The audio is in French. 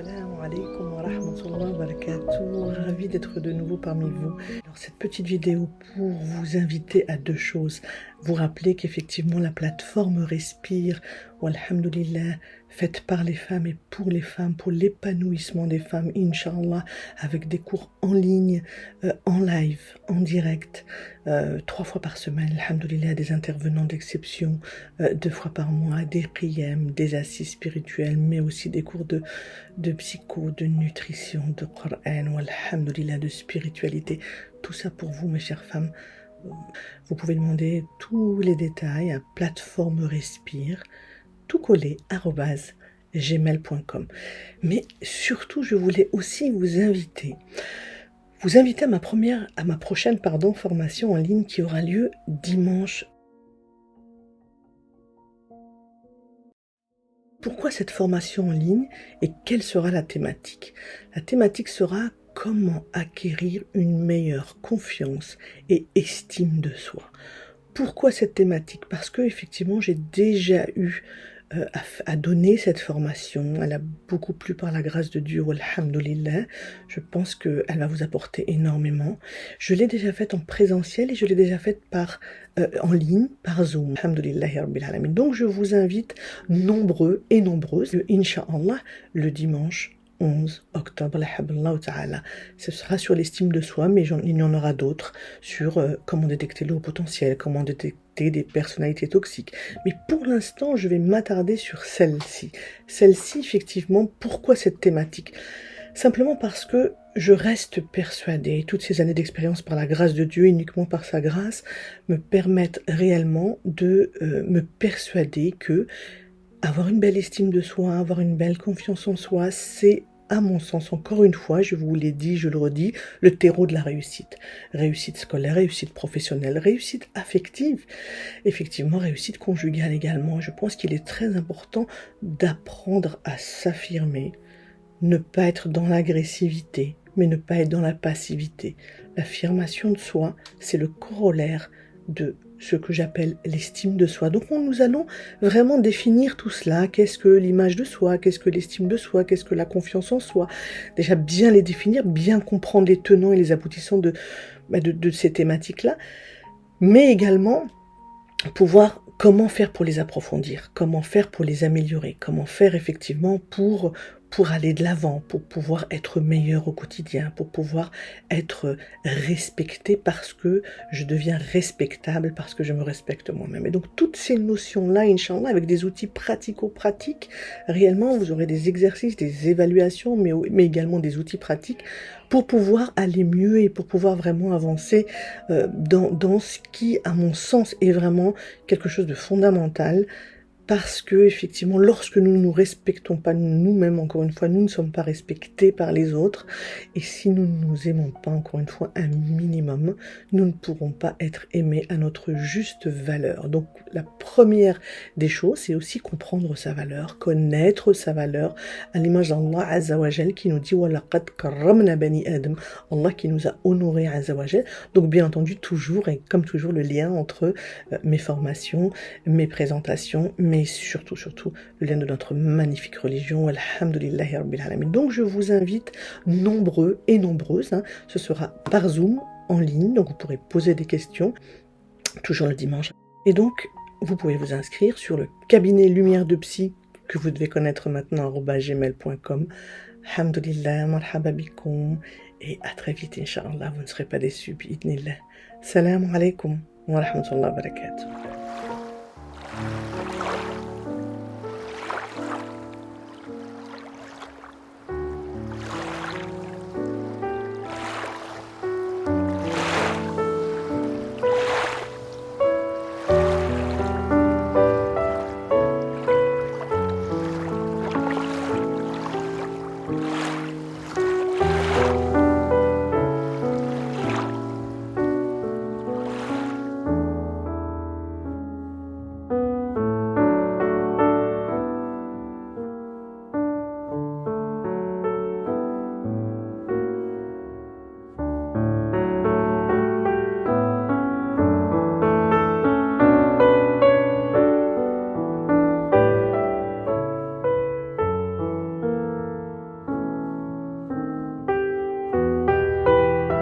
Salam alaikum wa rahmatullahi wa barakatuh. Ravi d'être de nouveau parmi vous. Alors, cette petite vidéo pour vous inviter à deux choses. Vous rappeler qu'effectivement la plateforme Respire, walhamdulillah, faite par les femmes et pour les femmes, pour l'épanouissement des femmes, Inch'Allah, avec des cours en ligne, en live, en direct, 3 fois par semaine, alhamdulillah, des intervenants d'exception, 2 fois par mois, des qiyam, des assises spirituelles, mais aussi des cours de psycho, de nutrition, de Coran, alhamdulillah, de spiritualité. Tout ça pour vous, mes chères femmes. Vous pouvez demander tous les détails à plateforme Respire, tout collé, @gmail.com. Mais surtout, je voulais aussi vous inviter à ma prochaine formation en ligne qui aura lieu dimanche. Pourquoi cette formation en ligne et quelle sera la thématique? La thématique sera comment acquérir une meilleure confiance et estime de soi. Pourquoi cette thématique? Parce que effectivement, j'ai déjà eu à donner cette formation. Elle a beaucoup plu par la grâce de Dieu, alhamdulillah. Je pense qu'elle va vous apporter énormément. Je l'ai déjà faite en présentiel et je l'ai déjà faite en ligne, par Zoom. Alhamdulillah rabbil alamin. Donc je vous invite nombreux et nombreuses, Inch'Allah, le dimanche 11 octobre, ta'ala. Ce sera sur l'estime de soi, mais il y en aura d'autres sur comment détecter le haut potentiel, comment détecter des personnalités toxiques. Mais pour l'instant, je vais m'attarder sur celle-ci. Celle-ci, effectivement, pourquoi cette thématique? Simplement parce que je reste persuadée, toutes ces années d'expérience par la grâce de Dieu, uniquement par sa grâce, me permettent réellement de me persuader que avoir une belle estime de soi, avoir une belle confiance en soi, c'est, à mon sens, encore une fois, je vous l'ai dit, je le redis, le terreau de la réussite. Réussite scolaire, réussite professionnelle, réussite affective, effectivement, réussite conjugale également. Je pense qu'il est très important d'apprendre à s'affirmer, ne pas être dans l'agressivité, mais ne pas être dans la passivité. L'affirmation de soi, c'est le corollaire de ce que j'appelle l'estime de soi. Donc nous allons vraiment définir tout cela. Qu'est-ce que l'image de soi? Qu'est-ce que l'estime de soi? Qu'est-ce que la confiance en soi? Déjà bien les définir, bien comprendre les tenants et les aboutissants de ces thématiques-là. Mais également pouvoir comment faire pour les approfondir, comment faire pour les améliorer, comment faire effectivement pour aller de l'avant, pour pouvoir être meilleur au quotidien, pour pouvoir être respecté parce que je deviens respectable, parce que je me respecte moi-même. Et donc toutes ces notions-là, Inch'Allah, avec des outils pratico-pratiques, réellement vous aurez des exercices, des évaluations, mais également des outils pratiques pour pouvoir aller mieux et pour pouvoir vraiment avancer dans ce qui, à mon sens, est vraiment quelque chose de fondamental. Parce que, effectivement, lorsque nous ne nous respectons pas nous-mêmes, encore une fois, nous ne sommes pas respectés par les autres. Et si nous ne nous aimons pas, encore une fois, un minimum, nous ne pourrons pas être aimés à notre juste valeur. Donc, la première des choses, c'est aussi comprendre sa valeur, connaître sa valeur, à l'image d'Allah Azza wa Jal qui nous dit « Walaqad karramna bani Adam », Allah qui nous a honorés Azza wa Jal. Donc, bien entendu, toujours, et comme toujours, le lien entre mes formations, mes présentations, mais surtout le lien de notre magnifique religion, alhamdulillahi rabbil alamin. Donc je vous invite nombreux et nombreuses, ce sera par Zoom en ligne, donc vous pourrez poser des questions, toujours le dimanche. Et donc vous pouvez vous inscrire sur le cabinet Lumière de Psy que vous devez connaître maintenant, @gmail.com. Alhamdulillah, marhaba bikoum, et à très vite, Inch'Allah, vous ne serez pas déçus, bi'idnillah. Salam alaikum wa rahmatullahi wa barakatuh.